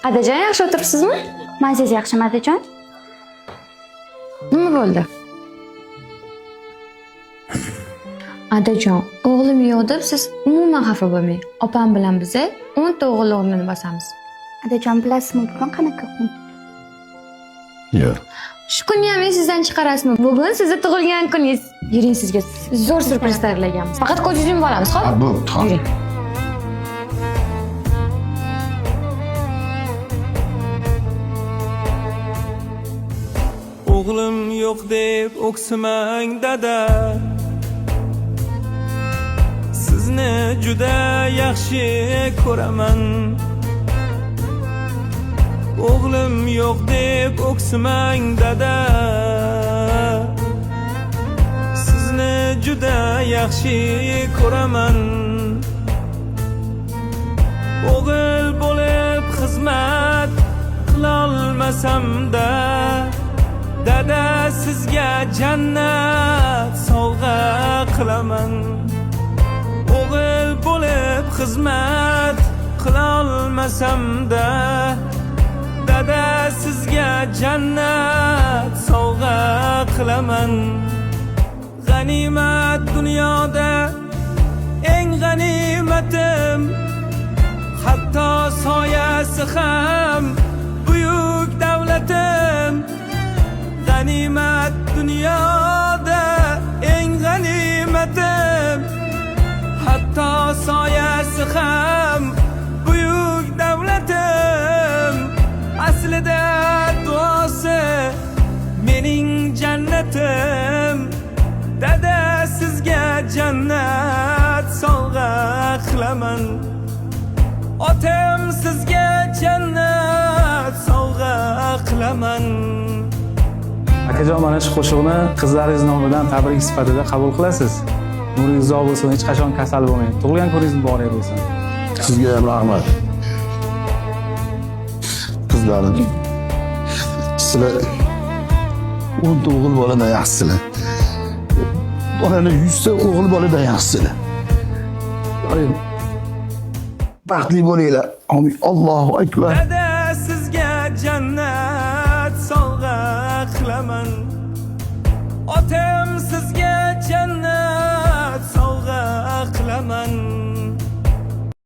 Adajon, yaxshi o'tiribsizmi? Mazangiz yaxshimi, Adajon? Nima bo'ldi? Adajon, o'g'lim yo'q deb siz umuman xafa bo'lmang. Opam bilan biz 10 ta o'g'il o'rnini bosamiz. Adajon, bilasizmi, bugun qanaqa kun? Yo'q. Shu kunni ham esingizdan chiqarasizmi? Bugun sizni tug'ilgan kuningiz. Yuring, sizga zo'r syurpriz tayyorlaganmiz. Faqat ko'zingizni yumib olamiz, xo'p? Bo'pti. Yuring. O'g'lim yo'q deb o'ksimang dada, sizni juda yaxshi ko'raman. O'g'lim yo'q deb o'ksimang dada, sizni juda yaxshi ko'raman. O'g'il bo'lib xizmat qilolmasam-da, dada sizga jannat sovg'a qilaman. O'g'il bo'lib xizmat qilolmasam-da, dada sizga jannat sovg'a qilaman. G'animat dunyoda eng g'animatim, hatto soyasi ham buyuk davlatim. G'animat dunyoda eng g'animatim, hatto soyasi ham buyuk davlatim. Aslida duosi mening jannatim, dada sizga jannat sovg'a qilaman. Otam sizga jannat sovg'a qilaman. Akajon, mana shu qo'shiqni qizlaringiz nomidan tabrik sifatida qabul qilasiz. Nuringiz uzoq bo'lsin, hech qachon kasal bo'lmang. Tug'ilgan kuningiz muborak bo'lsin. Sizga ham rahmat. Qizlarim, sizlar 10 ta o'g'il boladan yaxshilar. Bolani 100 ta o'g'il boladan yaxshilar. Baxtli bo'linglar. Amin. Allohu akbar. Dada sizga jannat sovg'a qilaman. Otam sizga jannat sovg'a qilaman.